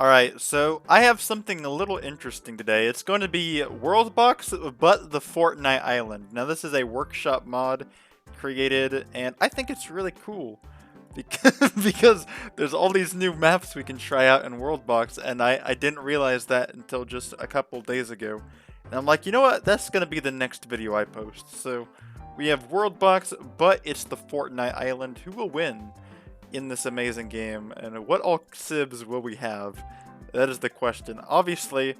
Alright, so I have something a little interesting today. It's going to be Worldbox but the Fortnite Island. Now this is a workshop mod created, and I think it's really cool. Because there's all these new maps we can try out in Worldbox, and I didn't realize that until just a couple days ago. And I'm like, you know what? That's going to be the next video I post. So we have Worldbox, but it's the Fortnite Island. Who will win in this amazing game, and what all sibs will we have? That is the question. Obviously,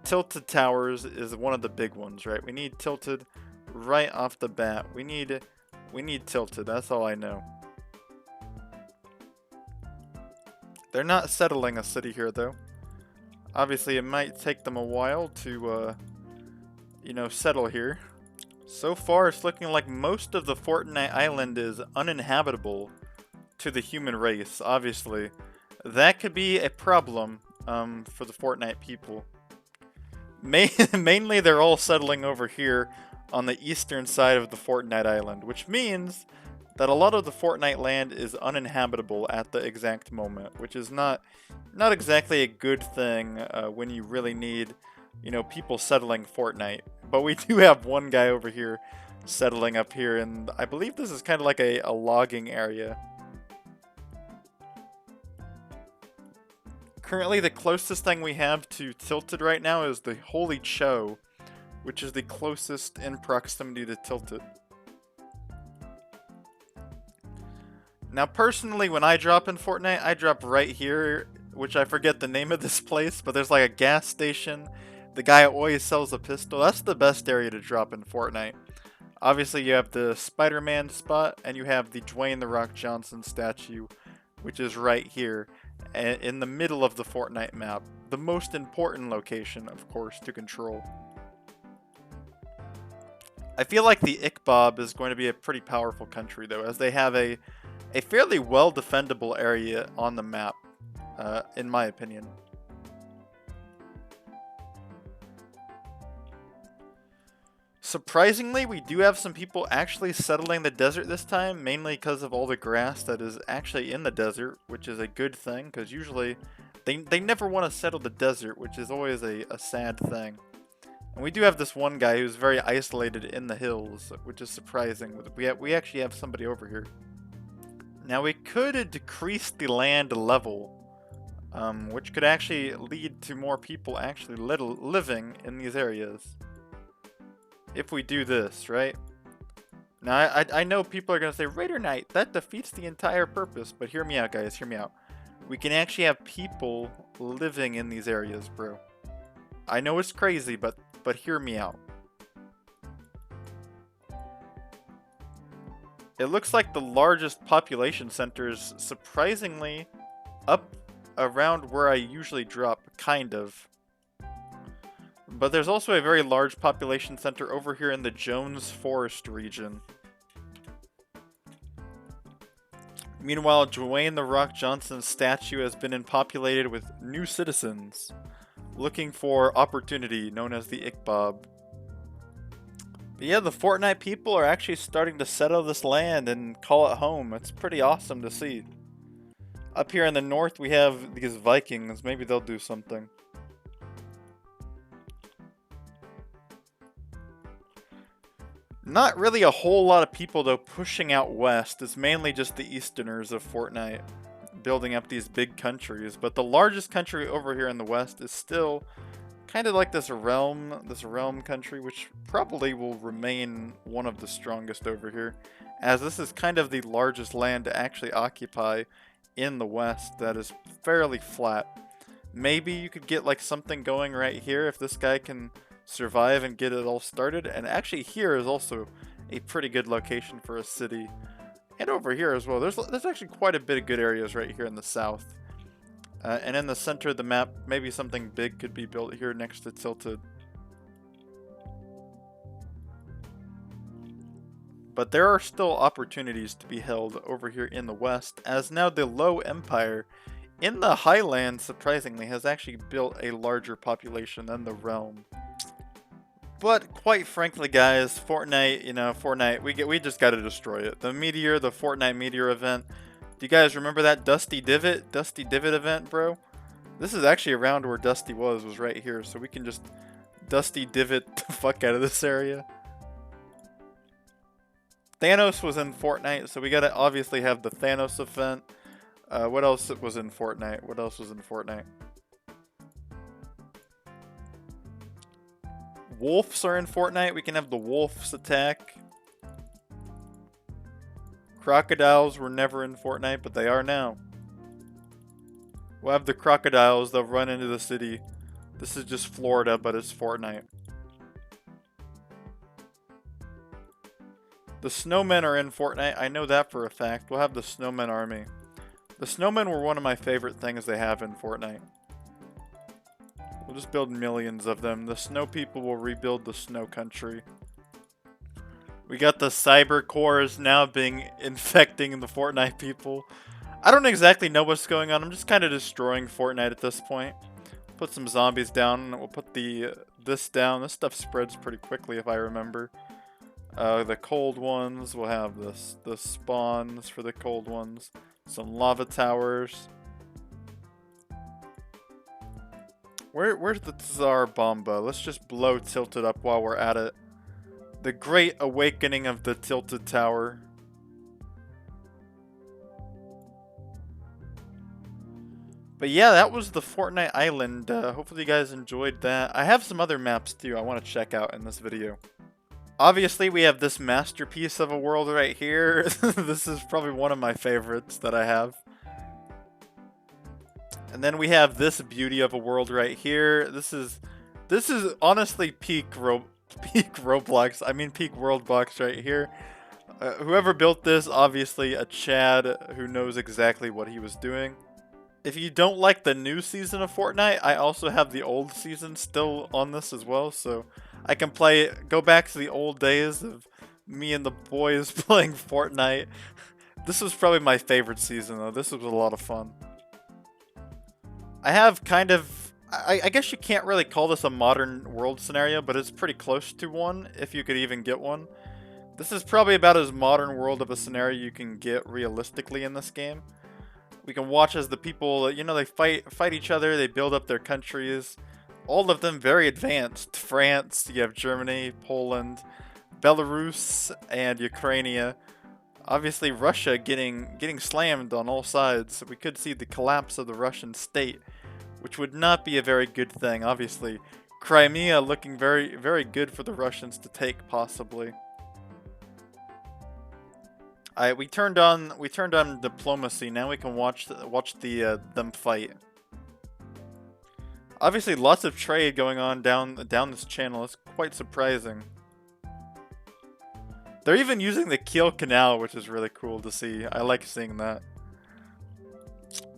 tilted towers is one of the big ones, right? We need tilted right off the bat. We need tilted. That's all I know. They're not settling a city here, though. Obviously, it might take them a while to, settle here. So far, it's looking like most of the Fortnite Island is uninhabitable to the human race, obviously. That could be a problem for the Fortnite people. Mainly, they're all settling over here on the eastern side of the Fortnite Island, which means that a lot of the Fortnite land is uninhabitable at the exact moment, which is not exactly a good thing when you really need, people settling Fortnite. But we do have one guy over here settling up here, and I believe this is kind of like a logging area. Currently, the closest thing we have to Tilted right now is the Holy Cho, which is the closest in proximity to Tilted. Now, personally, when I drop in Fortnite, I drop right here, which I forget the name of this place, but there's like a gas station. The guy always sells a pistol. That's the best area to drop in Fortnite. Obviously, you have the Spider-Man spot, and you have the Dwayne "The Rock" Johnson statue, which is right here, in the middle of the Fortnite map. The most important location, of course, to control. I feel like the Ickbob is going to be a pretty powerful country, though, as they have a fairly well-defendable area on the map, in my opinion. Surprisingly, we do have some people actually settling the desert this time, mainly because of all the grass that is actually in the desert, which is a good thing, because usually they never want to settle the desert, which is always a sad thing. And we do have this one guy who's very isolated in the hills, which is surprising. We actually have somebody over here. Now we could decrease the land level, which could actually lead to more people actually living in these areas. If we do this, right? Now, I know people are going to say, Raider Knight, that defeats the entire purpose. But hear me out, guys. Hear me out. We can actually have people living in these areas, bro. I know it's crazy, but hear me out. It looks like the largest population center is surprisingly up around where I usually drop, kind of. But there's also a very large population center over here in the Jones Forest region. Meanwhile, Dwayne "The Rock" Johnson's statue has been populated with new citizens looking for opportunity, known as the Ickbob. But yeah, the Fortnite people are actually starting to settle this land and call it home. It's pretty awesome to see. Up here in the north, we have these Vikings. Maybe they'll do something. Not really a whole lot of people, though, pushing out west. It's mainly just the Easterners of Fortnite building up these big countries. But the largest country over here in the west is still kind of like this realm country, which probably will remain one of the strongest over here, as this is kind of the largest land to actually occupy in the west that is fairly flat. Maybe you could get like something going right here if this guy can survive and get it all started. And actually here is also a pretty good location for a city, and over here as well. There's actually quite a bit of good areas right here in the south, and in the center of the map, maybe something big could be built here next to Tilted. But there are still opportunities to be held over here in the west, as now the Low Empire in the Highlands, surprisingly, has actually built a larger population than the Realm. But quite frankly, guys, Fortnite, Fortnite, we just gotta destroy it. The Fortnite Meteor event. Do you guys remember that Dusty Divot event, bro? This is actually around where Dusty was right here, so we can just Dusty divot the fuck out of this area. Thanos was in Fortnite, so we gotta obviously have the Thanos event. What else was in Fortnite? What else was in Fortnite? Wolves are in Fortnite. We can have the wolves attack. Crocodiles were never in Fortnite, but they are now. We'll have the crocodiles. They'll run into the city. This is just Florida, but it's Fortnite. The snowmen are in Fortnite. I know that for a fact. We'll have the snowmen army. The snowmen were one of my favorite things they have in Fortnite. We'll just build millions of them. The snow people will rebuild the snow country. We got the cyber cores now being infecting the Fortnite people. I don't exactly know what's going on. I'm just kind of destroying Fortnite at this point. Put some zombies down. We'll put this down. This stuff spreads pretty quickly if I remember. The cold ones, we'll have the spawns for the cold ones. Some lava towers. Where's the Tsar Bomba? Let's just blow Tilted up while we're at it. The Great Awakening of the Tilted Tower. But yeah, that was the Fortnite Island. Hopefully you guys enjoyed that. I have some other maps too I want to check out in this video. Obviously, we have this masterpiece of a world right here. This is probably one of my favorites that I have. And then we have this beauty of a world right here. This is honestly peak Roblox. I mean peak Worldbox right here. Whoever built this, obviously a Chad who knows exactly what he was doing. If you don't like the new season of Fortnite, I also have the old season still on this as well, so I can go back to the old days of me and the boys playing Fortnite. This was probably my favorite season though. This was a lot of fun. I have kind of, I guess you can't really call this a modern world scenario, but it's pretty close to one, if you could even get one. This is probably about as modern world of a scenario you can get realistically in this game. We can watch as the people, you know, they fight each other, they build up their countries. All of them very advanced. France, you have Germany, Poland, Belarus, and Ukraine. Obviously Russia getting slammed on all sides. So we could see the collapse of the Russian state, which would not be a very good thing. Obviously, Crimea looking very, very good for the Russians to take, possibly. We turned on diplomacy. Now we can watch them fight. Obviously, lots of trade going on down this channel. It's quite surprising. They're even using the Kiel Canal, which is really cool to see. I like seeing that.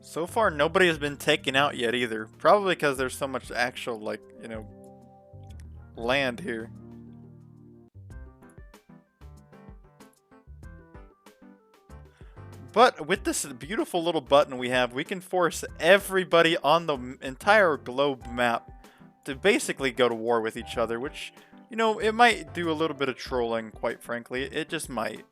So far, nobody has been taken out yet either. Probably because there's so much actual, like, you know, land here. But with this beautiful little button we have, we can force everybody on the entire globe map to basically go to war with each other, which, you know, it might do a little bit of trolling, quite frankly. It just might.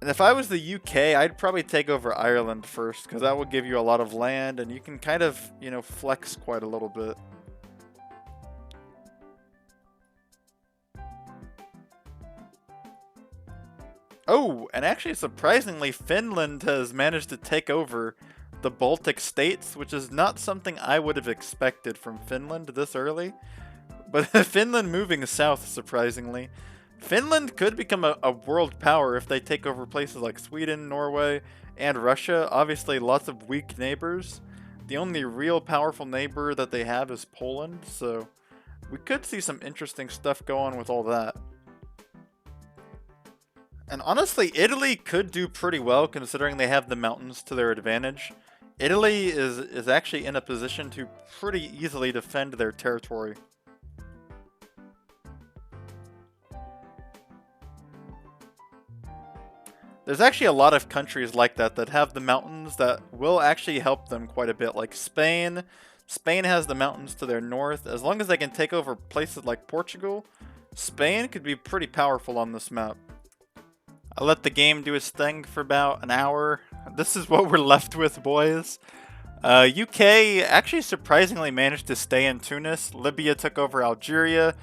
And if I was the UK, I'd probably take over Ireland first, because that would give you a lot of land, and you can kind of, you know, flex quite a little bit. Oh, and actually, surprisingly, Finland has managed to take over the Baltic states, which is not something I would have expected from Finland this early. But Finland moving south, surprisingly. Finland could become a world power if they take over places like Sweden, Norway, and Russia. Obviously, lots of weak neighbors. The only real powerful neighbor that they have is Poland, so we could see some interesting stuff go on with all that. And honestly, Italy could do pretty well considering they have the mountains to their advantage. Italy is actually in a position to pretty easily defend their territory. There's actually a lot of countries like that have the mountains that will actually help them quite a bit, like Spain. Spain has the mountains to their north. As long as they can take over places like Portugal, Spain could be pretty powerful on this map. I let the game do its thing for about an hour. This is what we're left with, boys. UK actually surprisingly managed to stay in Tunis. Libya took over Algeria.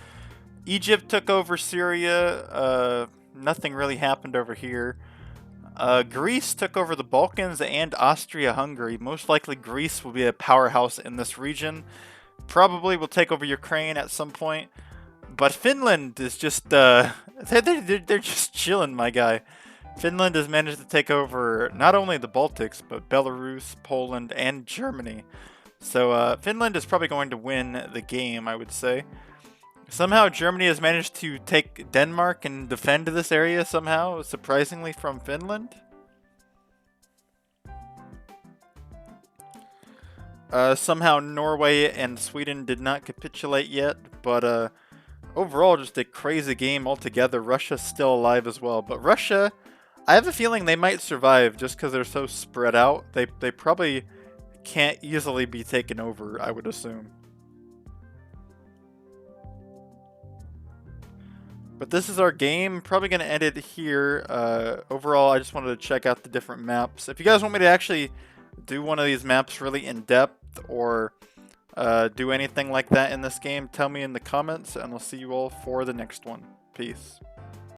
Egypt took over Syria. Nothing really happened over here. Greece took over the Balkans and Austria-Hungary. Most likely Greece will be a powerhouse in this region. Probably will take over Ukraine at some point. But Finland is just, they're just chilling, my guy. Finland has managed to take over not only the Baltics, but Belarus, Poland, and Germany. So Finland is probably going to win the game, I would say. Somehow Germany has managed to take Denmark and defend this area somehow, surprisingly from Finland. Somehow Norway and Sweden did not capitulate yet, but overall just a crazy game altogether. Russia's still alive as well, but Russia, I have a feeling they might survive just because they're so spread out. They probably can't easily be taken over, I would assume. But this is our game. Probably going to end it here. Overall, I just wanted to check out the different maps. If you guys want me to actually do one of these maps really in depth or do anything like that in this game, tell me in the comments, and I'll see you all for the next one. Peace.